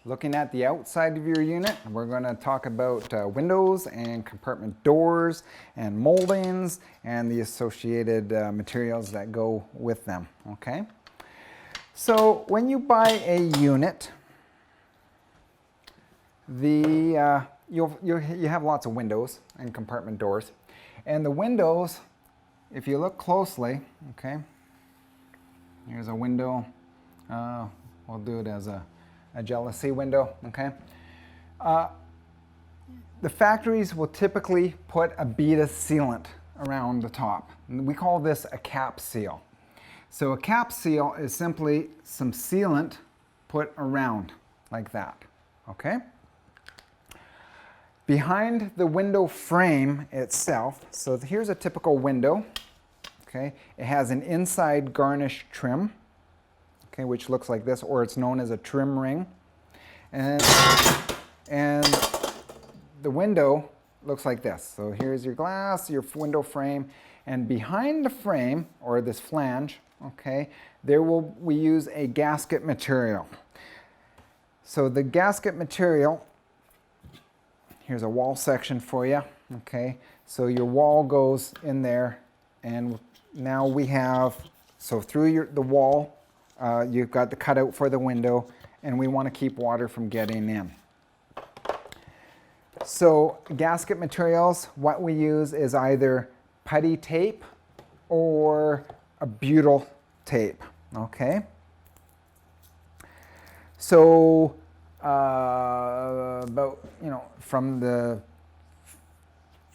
Looking at the outside of your unit, we're going to talk about windows and compartment doors and moldings and the associated materials that go with them, okay? So when you buy a unit, you have lots of windows and compartment doors. And the windows, if you look closely, okay, here's a window. We'll do it as a jealousy window, okay? The factories will typically put a bead of sealant around the top. We call this a cap seal. So a cap seal is simply some sealant put around like that, okay? Behind the window frame itself, so here's a typical window, okay? It has an inside garnish trim, okay, which looks like this, or it's known as a trim ring. And the window looks like this. So here's your glass, your window frame, and behind the frame, or this flange, okay, we use a gasket material. So the gasket material, here's a wall section for you, okay? So your wall goes in there, and now we have, so through the wall, you've got the cutout for the window, and we want to keep water from getting in. So gasket materials, what we use is either putty tape or a butyl tape, okay? So about, from the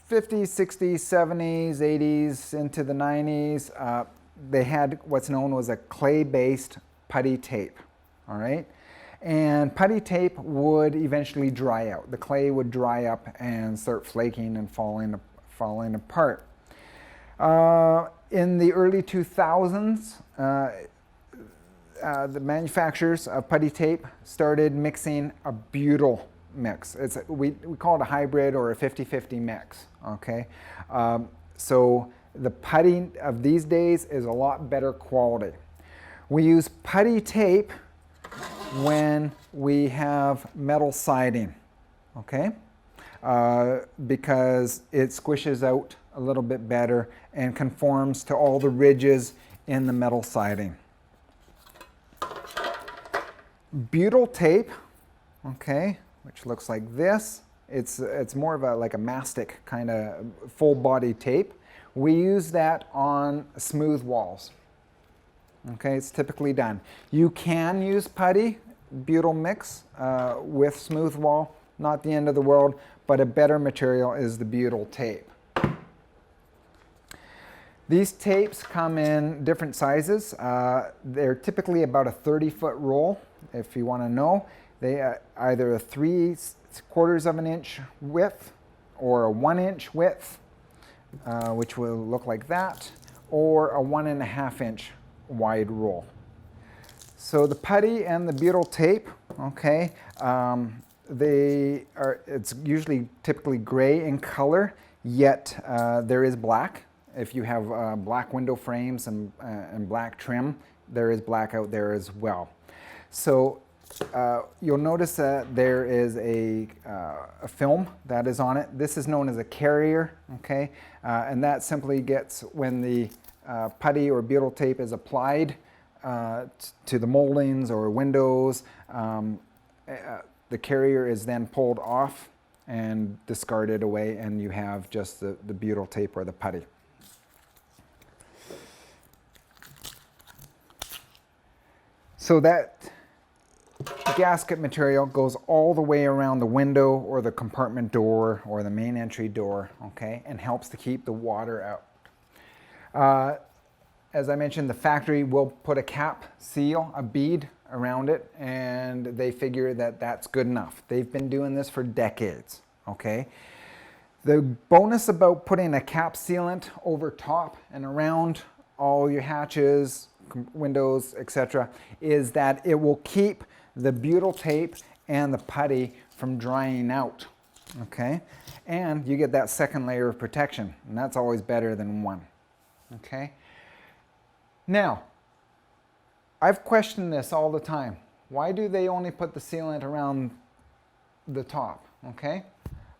50s, 60s, 70s, 80s into the 90s, they had what's known as a clay-based putty tape, all right? And putty tape would eventually dry out. The clay would dry up and start flaking and falling apart. In the early 2000s, the manufacturers of putty tape started mixing a butyl mix. We call it a hybrid or a 50-50 mix, okay? So the putty of these days is a lot better quality. We use putty tape when we have metal siding, okay? Because it squishes out a little bit better and conforms to all the ridges in the metal siding. Butyl tape, okay, which looks like this. It's more of like a mastic kind of full body tape. We use that on smooth walls. Okay, it's typically done. You can use putty, butyl mix with smooth wall, not the end of the world, but a better material is the butyl tape. These tapes come in different sizes. They're typically about a 30-foot roll, if you want to know. They either a 3/4 of an inch width or a 1-inch width, which will look like that, or a 1.5 inch wide roll. So the putty and the butyl tape, okay, it's usually typically gray in color, yet there is black. If you have black window frames and black trim, there is black out there as well. So you'll notice that there is a film that is on it. This is known as a carrier, okay, and that simply gets when the putty or butyl tape is applied to the moldings or windows. The carrier is then pulled off and discarded away, and you have just the butyl tape or the putty. So that gasket material goes all the way around the window or the compartment door or the main entry door, okay, and helps to keep the water out. As I mentioned, the factory will put a cap seal, a bead around it, and they figure that that's good enough. They've been doing this for decades, okay? The bonus about putting a cap sealant over top and around all your hatches, windows, etc., is that it will keep the butyl tape and the putty from drying out, okay? And you get that second layer of protection, and that's always better than one, okay? Now, I've questioned this all the time. Why do they only put the sealant around the top? Okay.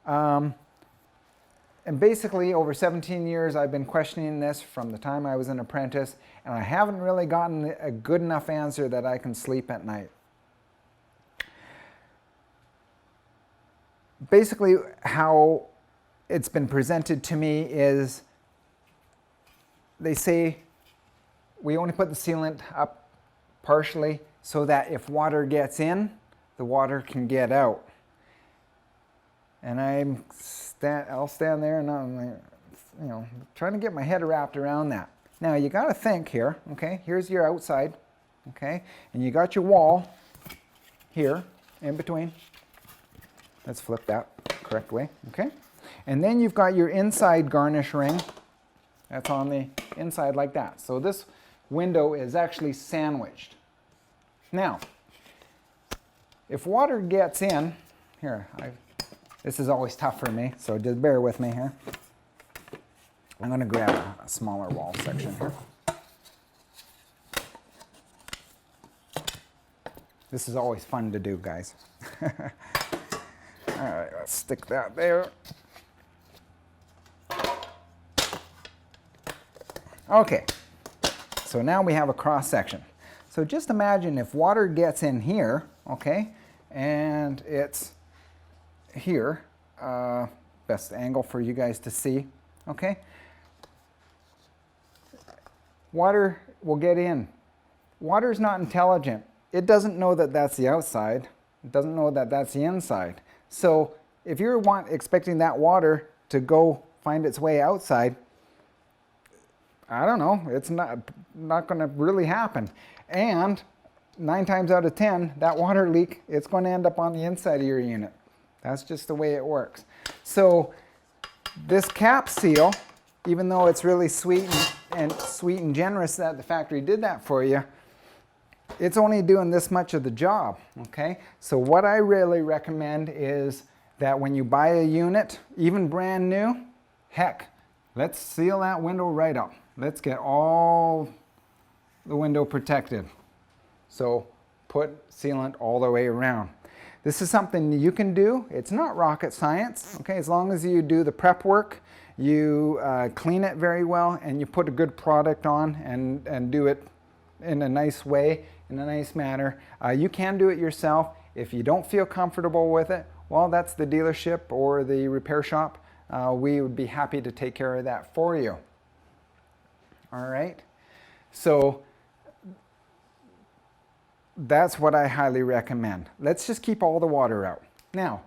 And basically, over 17 years, I've been questioning this from the time I was an apprentice, and I haven't really gotten a good enough answer that I can sleep at night. Basically, how it's been presented to me is they say we only put the sealant up partially so that if water gets in, the water can get out. And I'll stand there and I'm trying to get my head wrapped around that. Now you got to think here, okay? Here's your outside, okay? And you got your wall here in between. Let's flip that correct way, okay? And then you've got your inside garnish ring. That's on the inside like that. So this window is actually sandwiched. Now, if water gets in, here, this is always tough for me, so just bear with me here. I'm going to grab a smaller wall section here. This is always fun to do, guys. All right, let's stick that there. Okay, so now we have a cross section. So just imagine if water gets in here, okay, and it's here, best angle for you guys to see, okay? Water will get in. Water is not intelligent. It doesn't know that that's the outside. It doesn't know that that's the inside. So if you're expecting that water to go find its way outside, I don't know, it's not going to really happen. And 9 times out of 10, that water leak, it's going to end up on the inside of your unit. That's just the way it works. So this cap seal, even though it's really sweet and generous that the factory did that for you, it's only doing this much of the job, okay? So what I really recommend is that when you buy a unit, even brand new, heck, let's seal that window right up. Let's get all the window protected. So put sealant all the way around. This is something you can do. It's not rocket science, okay? As long as you do the prep work, you clean it very well, and you put a good product on and do it in a nice way, in a nice manner. You can do it yourself. If you don't feel comfortable with it, well, that's the dealership or the repair shop. We would be happy to take care of that for you. All right? So that's what I highly recommend. Let's just keep all the water out. Now,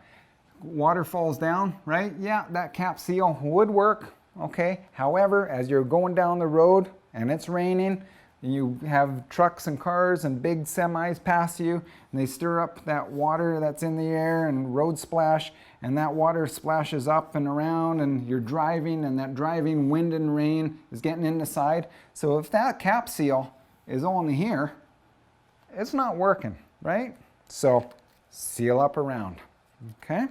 water falls down, right? Yeah, that cap seal would work, okay? However, as you're going down the road and it's raining, you have trucks and cars and big semis pass you, and they stir up that water that's in the air and road splash, and that water splashes up and around, and you're driving, and that driving wind and rain is getting in the side. So if that cap seal is only here, it's not working, right? So seal up around, okay?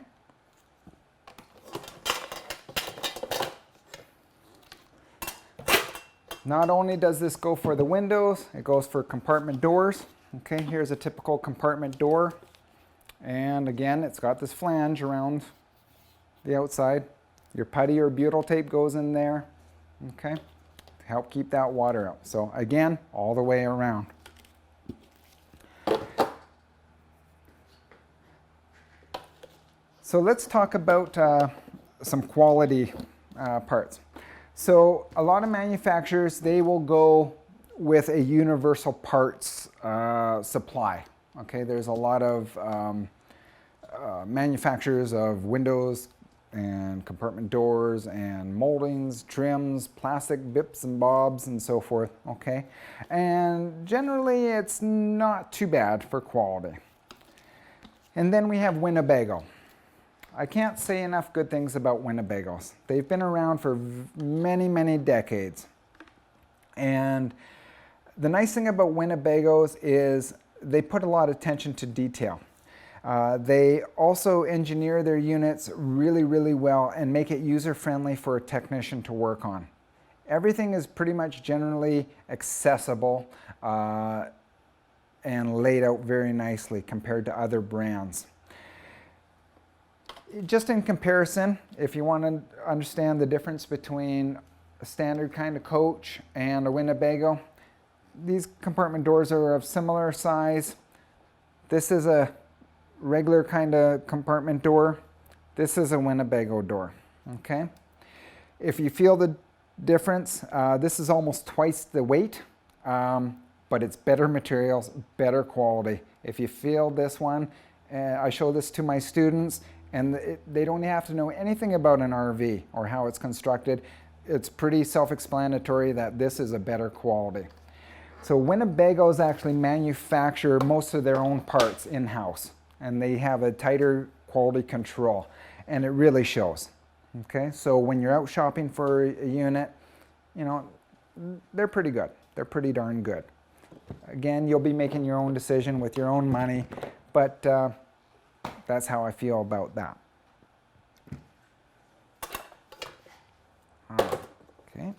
Not only does this go for the windows, it goes for compartment doors. Okay, here's a typical compartment door. And again, it's got this flange around the outside. Your putty or butyl tape goes in there, okay, to help keep that water out. So again, all the way around. So let's talk about some quality parts. So a lot of manufacturers, they will go with a universal parts supply. Okay, there's a lot of manufacturers of windows and compartment doors and moldings, trims, plastic bips and bobs and so forth, okay? And generally it's not too bad for quality. And then we have Winnebago. I can't say enough good things about Winnebagos. They've been around for many, many decades. And the nice thing about Winnebagos is they put a lot of attention to detail. They also engineer their units really, really well and make it user-friendly for a technician to work on. Everything is pretty much generally accessible, and and laid out very nicely compared to other brands. Just in comparison, if you want to understand the difference between a standard kind of coach and a Winnebago, these compartment doors are of similar size. This is a regular kind of compartment door. This is a Winnebago door, okay? If you feel the difference, this is almost twice the weight, but it's better materials, better quality. If you feel this one, I show this to my students, and they don't have to know anything about an RV or how it's constructed. It's pretty self-explanatory that this is a better quality. So Winnebagos actually manufacture most of their own parts in-house, and they have a tighter quality control, and it really shows. Okay, so when you're out shopping for a unit, you know, they're pretty good. They're pretty darn good. Again, you'll be making your own decision with your own money, but that's how I feel about that. Okay.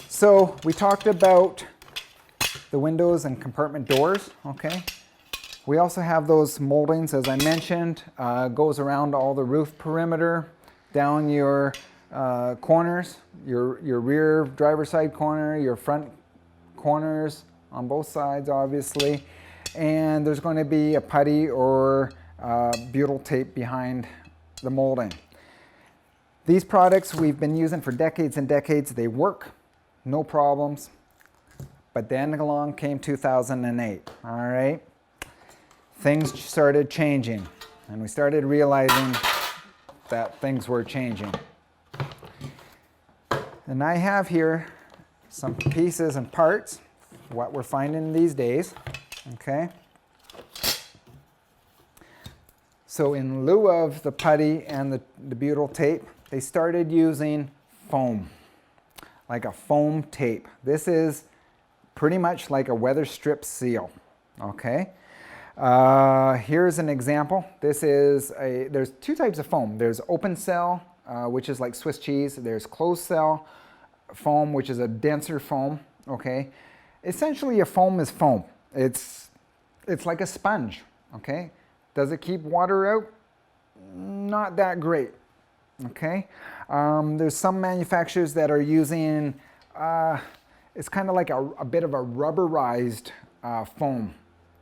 So we talked about the windows and compartment doors, okay? We also have those moldings, as I mentioned, goes around all the roof perimeter, down your corners, your rear driver's side corner, your front corners on both sides, obviously. And there's going to be a putty or butyl tape behind the molding. These products we've been using for decades and decades. They work, no problems. But then along came 2008, all right? Things started changing, and we started realizing that things were changing. And I have here some pieces and parts, what we're finding these days, okay? So in lieu of the putty and the butyl tape, they started using foam, like a foam tape. This is pretty much like a weather strip seal, okay? Here's an example. There's two types of foam. There's open cell, which is like Swiss cheese. There's closed cell foam, which is a denser foam, okay? Essentially, a foam is foam. It's like a sponge, okay? Does it keep water out? Not that great, okay? There's some manufacturers that are using, it's kind of like a bit of a rubberized foam,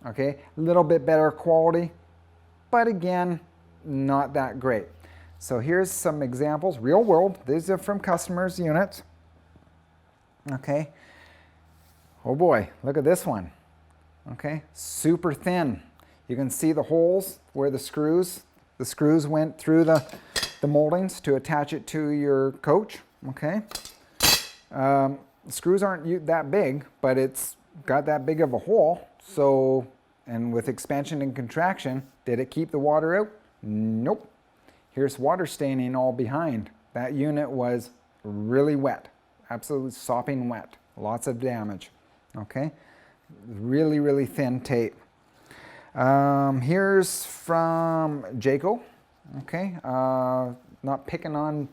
okay? A little bit better quality, but again, not that great. So here's some examples, real world. These are from customers' units, okay? Oh boy, look at this one, okay? Super thin. You can see the holes where the screws went through the moldings to attach it to your coach, okay? The screws aren't that big, but it's got that big of a hole. So, and with expansion and contraction, did it keep the water out? Nope. Here's water staining all behind. That unit was really wet, absolutely sopping wet, lots of damage, okay? Really, really thin tape. Here's from Jayco, okay? Not picking on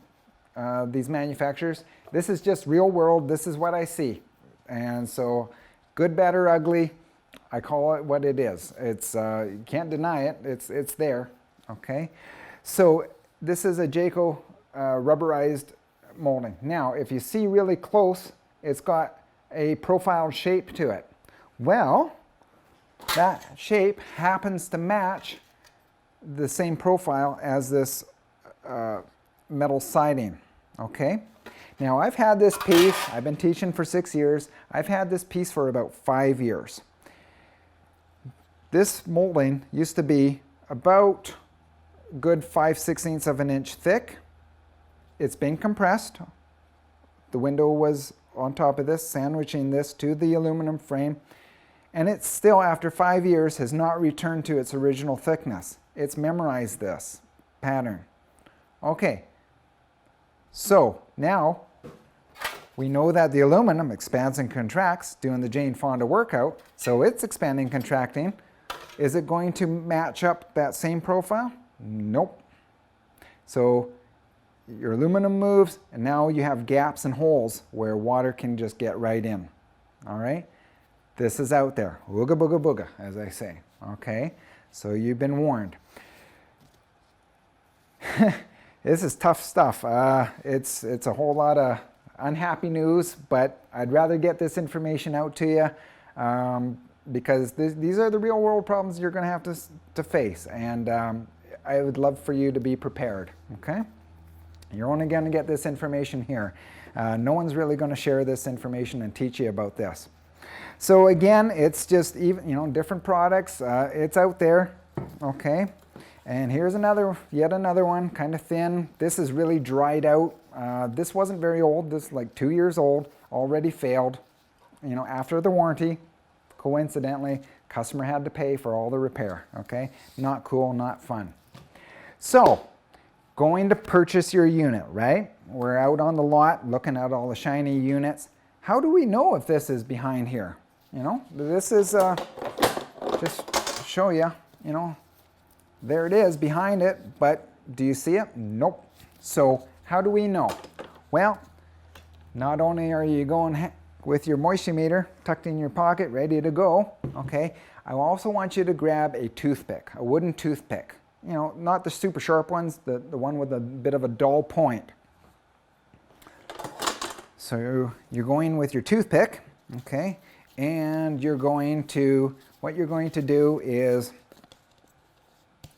these manufacturers. This is just real world. This is what I see. And so good, bad, or ugly, I call it what it is. It's, you can't deny it. It's there, okay? So this is a Jayco rubberized molding. Now, if you see really close, it's got a profiled shape to it. Well, that shape happens to match the same profile as this metal siding, okay? Now I've had this piece, I've been teaching for 6 years, I've had this piece for about 5 years. This molding used to be about a good 5/16 of an inch thick. It's been compressed. The window was on top of this, sandwiching this to the aluminum frame. And it still, after 5 years, has not returned to its original thickness. It's memorized this pattern. Okay, so now we know that the aluminum expands and contracts doing the Jane Fonda workout, so it's expanding, contracting. Is it going to match up that same profile? Nope. So your aluminum moves, and now you have gaps and holes where water can just get right in. All right? This is out there. Ooga booga booga, as I say. Okay? So you've been warned. This is tough stuff. It's a whole lot of unhappy news, but I'd rather get this information out to you because these are the real world problems you're going to have to face, and I would love for you to be prepared. Okay? You're only going to get this information here. No one's really going to share this information and teach you about this. So again, it's just even, different products. It's out there. Okay? And here's yet another one, kind of thin. This is really dried out. This wasn't very old. This is like 2 years old, already failed. After the warranty, coincidentally, customer had to pay for all the repair. Okay? Not cool, not fun. So, going to purchase your unit, right? We're out on the lot looking at all the shiny units. How do we know if this is behind here? This is just to show you, there it is behind it, but do you see it? Nope. So how do we know? Well, not only are you going with your moisture meter tucked in your pocket, ready to go, okay, I also want you to grab a toothpick, a wooden toothpick. Not the super sharp ones, the one with a bit of a dull point. So you're going with your toothpick, okay, and what you're going to do is,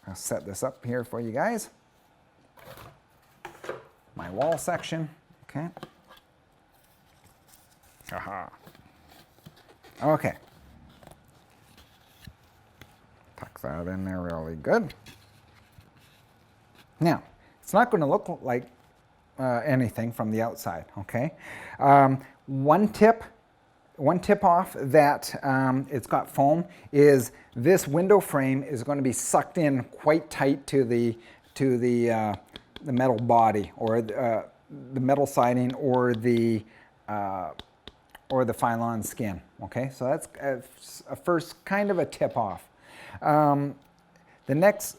I'll set this up here for you guys. My wall section, okay. Aha. Okay. Tuck that in there really good. Now, it's not going to look like anything from the outside, okay? One tip off that it's got foam is this window frame is going to be sucked in quite tight to the metal body, or the metal siding, or the Phylon skin. Okay, so that's a first kind of a tip off. The next.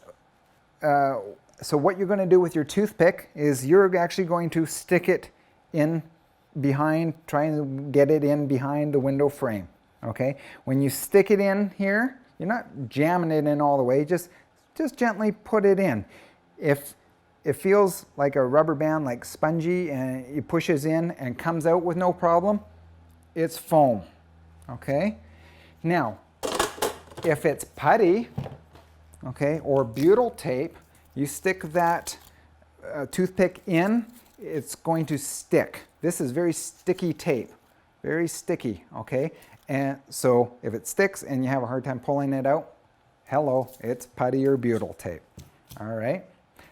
So what you're going to do with your toothpick is you're actually going to stick it in behind, trying to get it in behind the window frame. Okay? When you stick it in here, you're not jamming it in all the way, just gently put it in. If it feels like a rubber band, like spongy, and it pushes in and comes out with no problem, it's foam. Okay? Now, if it's putty, okay, or butyl tape, you stick that toothpick in, it's going to stick. This is very sticky tape, very sticky, okay? And so if it sticks and you have a hard time pulling it out, hello, it's putty or butyl tape, all right?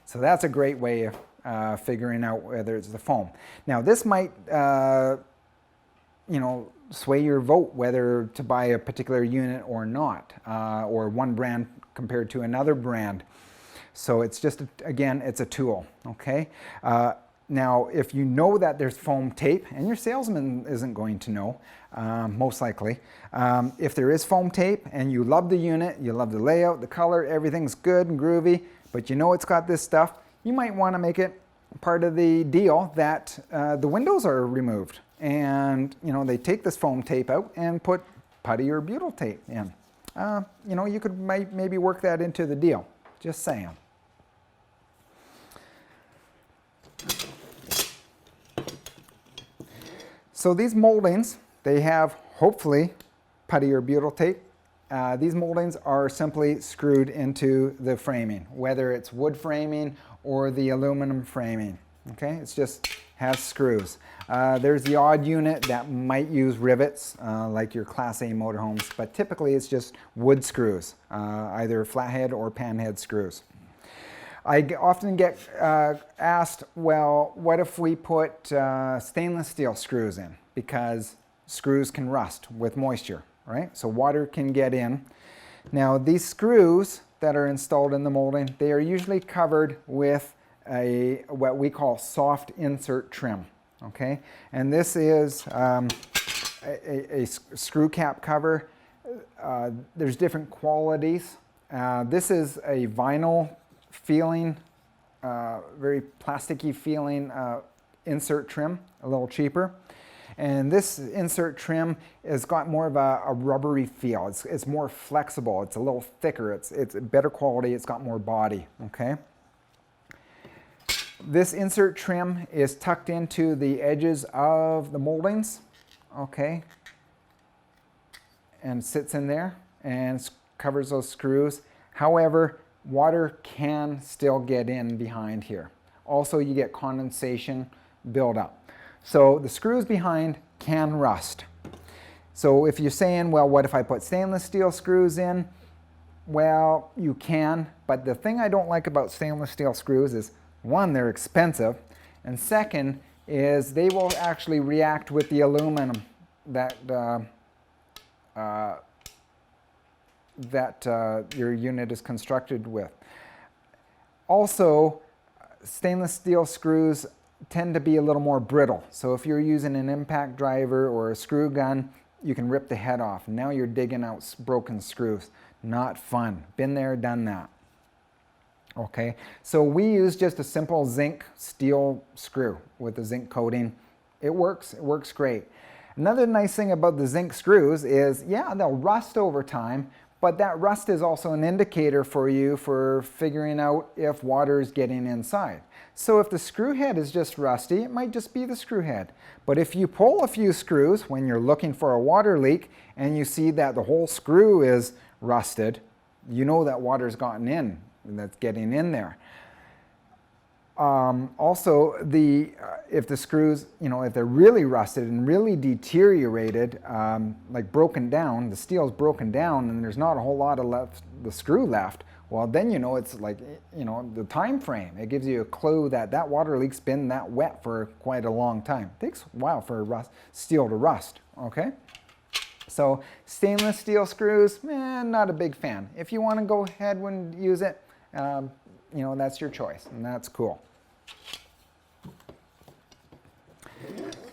So that's a great way of figuring out whether it's the foam. Now this might, sway your vote whether to buy a particular unit or not, or one brand compared to another brand. So it's just, again, it's a tool, okay? Now, if you know that there's foam tape, and your salesman isn't going to know, most likely, if there is foam tape and you love the unit, you love the layout, the color, everything's good and groovy, but you know it's got this stuff, you might want to make it part of the deal that the windows are removed. And, they take this foam tape out and put putty or butyl tape in. You could maybe work that into the deal. Just saying. So these moldings, they have hopefully putty or butyl tape. These moldings are simply screwed into the framing, whether it's wood framing or the aluminum framing. Okay, it's just has screws. There's the odd unit that might use rivets, like your Class A motorhomes, but typically it's just wood screws, either flathead or panhead screws. I often get asked, well, what if we put stainless steel screws in? Because screws can rust with moisture, right? So water can get in. Now these screws that are installed in the molding, they are usually covered with what we call soft insert trim, okay? And this is a screw cap cover. There's different qualities. This is a vinyl feeling very plasticky feeling insert trim, a little cheaper. And this insert trim has got more of a rubbery feel. It's more flexible. It's a little thicker. It's better quality. It's got more body, okay? This insert trim is tucked into the edges of the moldings, okay? And sits in there and covers those screws. However, water can still get in behind here. Also, you get condensation buildup. So the screws behind can rust. So if you're saying, well, what if I put stainless steel screws in? Well, you can, but the thing I don't like about stainless steel screws is, one, they're expensive, and second is they will actually react with the aluminum that your unit is constructed with. Also, stainless steel screws tend to be a little more brittle. So if you're using an impact driver or a screw gun, you can rip the head off. Now you're digging out broken screws. Not fun. Been there, done that. Okay, so we use just a simple zinc steel screw with a zinc coating. It works great. Another nice thing about the zinc screws is, yeah, they'll rust over time, but that rust is also an indicator for you for figuring out if water is getting inside. So if the screw head is just rusty, it might just be the screw head. But if you pull a few screws when you're looking for a water leak and you see that the whole screw is rusted, you know that water's gotten in and that's getting in there. Also, if the screws, if they're really rusted and really deteriorated, like broken down, the steel's broken down and there's not a whole lot of the screw left, well, then it's like, the time frame. It gives you a clue that water leak's been that wet for quite a long time. It takes a while for steel to rust, okay? So stainless steel screws, not a big fan. If you want to go ahead and use it, that's your choice, and that's cool.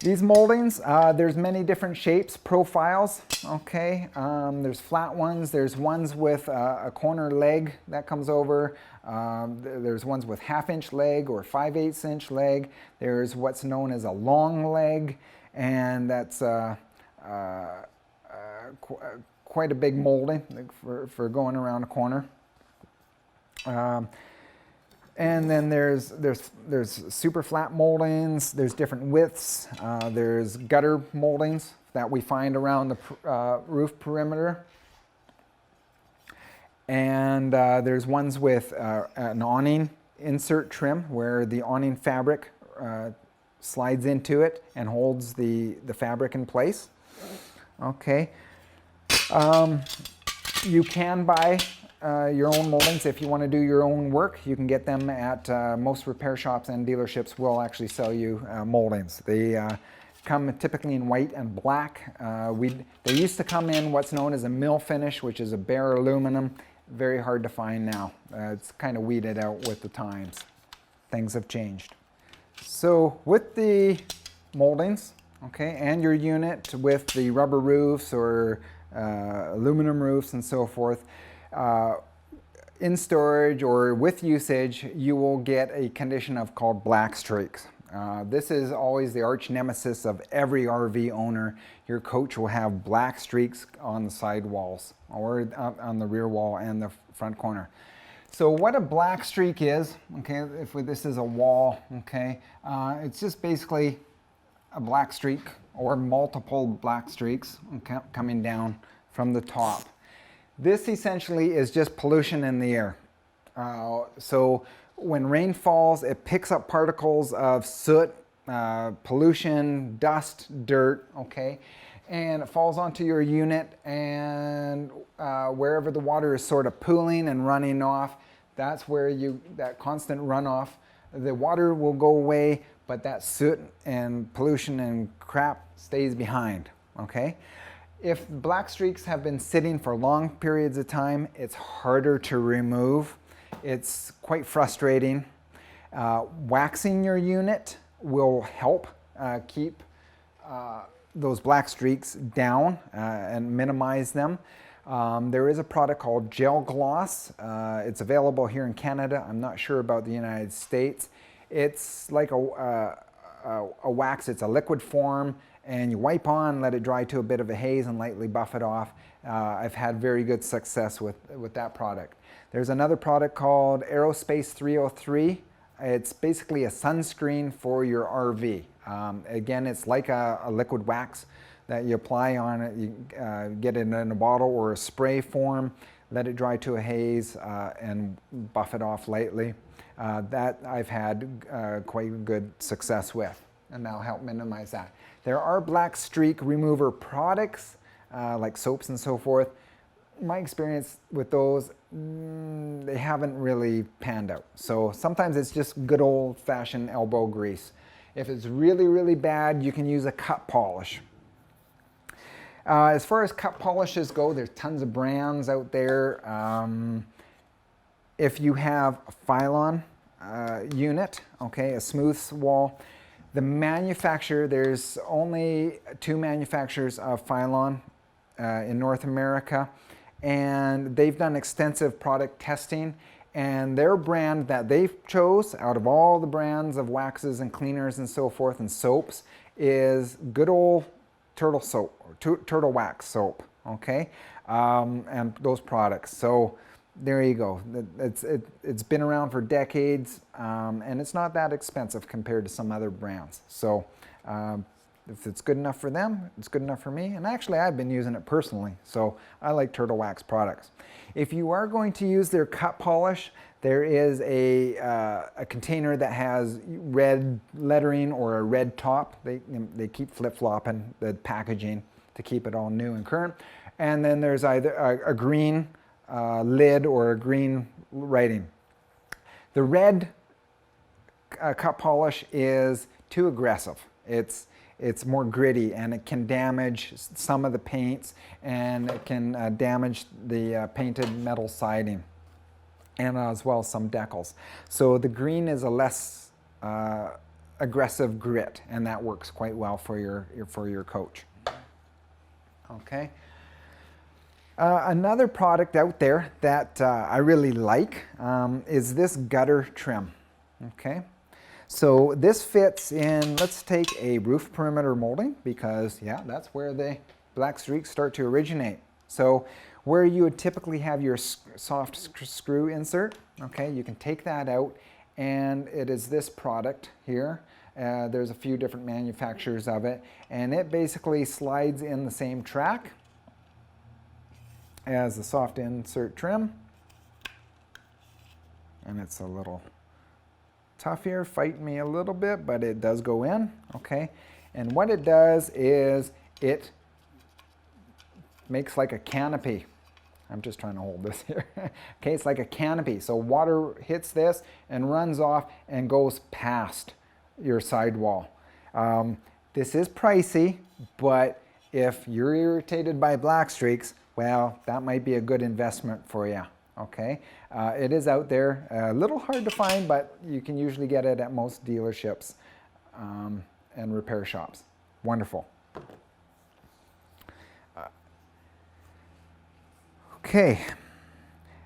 These moldings, there's many different shapes, profiles, okay? There's flat ones, there's ones with a corner leg that comes over, there's ones with 1/2-inch leg or 5/8 inch leg, there's what's known as a long leg, and that's quite a big molding for going around a corner. And then there's super flat moldings, there's different widths, there's gutter moldings that we find around the roof perimeter. And there's ones with an awning insert trim where the awning fabric slides into it and holds the fabric in place. Okay. You can buy your own moldings if you want to do your own work. You can get them at most repair shops, and dealerships will actually sell you moldings. They come typically in white and black. They used to come in what's known as a mill finish, which is a bare aluminum. Very hard to find now. It's kind of weeded out with the times. Things have changed. So with the moldings, okay, and your unit with the rubber roofs or aluminum roofs and so forth, in storage or with usage, you will get a condition called black streaks. This is always the arch nemesis of every RV owner. Your coach will have black streaks on the side walls or on the rear wall and the front corner. So what a black streak is, okay, if this is a wall, okay, it's just basically a black streak or multiple black streaks, okay, coming down from the top. This essentially is just pollution in the air. So when rain falls, it picks up particles of soot, pollution, dust, dirt, okay? And it falls onto your unit, and wherever the water is sort of pooling and running off, that's where that constant runoff, the water will go away, but that soot and pollution and crap stays behind, okay? If black streaks have been sitting for long periods of time, it's harder to remove. It's quite frustrating. Waxing your unit will help keep those black streaks down and minimize them. There is a product called Gel Gloss. It's available here in Canada. I'm not sure about the United States. It's like a wax. It's a liquid form, and you wipe on, let it dry to a bit of a haze, and lightly buff it off. I've had very good success with that product. There's another product called Aerospace 303. It's basically a sunscreen for your RV. Again, it's like a liquid wax that you apply on it. You get it in a bottle or a spray form, let it dry to a haze, and buff it off lightly. That I've had quite good success with, and that'll help minimize that. There are black streak remover products, like soaps and so forth. My experience with those, they haven't really panned out. So sometimes it's just good old-fashioned elbow grease. If it's really, really bad, you can use a cut polish. As far as cut polishes go, there's tons of brands out there. If you have a Phylon unit, okay, a smooth wall, the manufacturer, there's only 2 manufacturers of Phylon in North America, and they've done extensive product testing, and their brand that they chose out of all the brands of waxes and cleaners and so forth and soaps is good old turtle soap, or turtle wax soap, okay, and those products. So there you go. It's been around for decades, and it's not that expensive compared to some other brands. So if it's good enough for them, it's good enough for me. And actually, I've been using it personally, so I like turtle wax products. If you are going to use their cut polish, there is a container that has red lettering or a red top. They keep flip-flopping the packaging to keep it all new and current. And then there's either a green lid or a green writing. The red cut polish is too aggressive. It's more gritty, and it can damage some of the paints, and it can damage the painted metal siding, and as well as some decals. So the green is a less aggressive grit, and that works quite well for your coach. Okay. Another product out there that I really like is this gutter trim. Okay. So this fits in, let's take a roof perimeter molding, because yeah, that's where the black streaks start to originate. So where you would typically have your soft screw insert, okay, you can take that out, and it is this product here. There's a few different manufacturers of it, and it basically slides in the same track as the soft insert trim, and it's a little tough here, fighting me a little bit, but it does go in, okay? And what it does is it makes like a canopy. I'm just trying to hold this here. Okay, it's like a canopy. So water hits this and runs off and goes past your sidewall. This is pricey, but if you're irritated by black streaks, well, that might be a good investment for you. Okay, it is out there, a little hard to find, but you can usually get it at most dealerships and repair shops. Wonderful. Okay,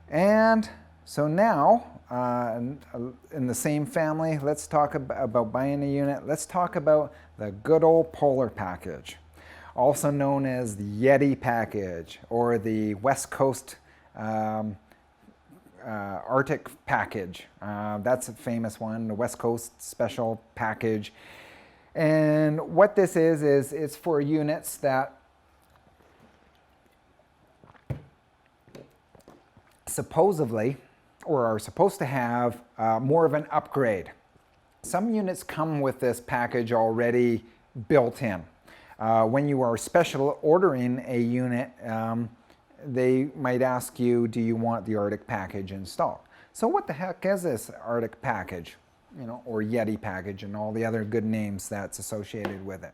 and so now in the same family, let's talk about buying a unit. Let's talk about the good old Polar package, also known as the Yeti package or the West Coast Arctic package. That's a famous one, the West Coast Special package. And what this is it's for units that supposedly, or are supposed to have more of an upgrade. Some units come with this package already built in. When you are special ordering a unit, they might ask you, do you want the Arctic package installed? So what the heck is this Arctic package, or Yeti package and all the other good names that's associated with it?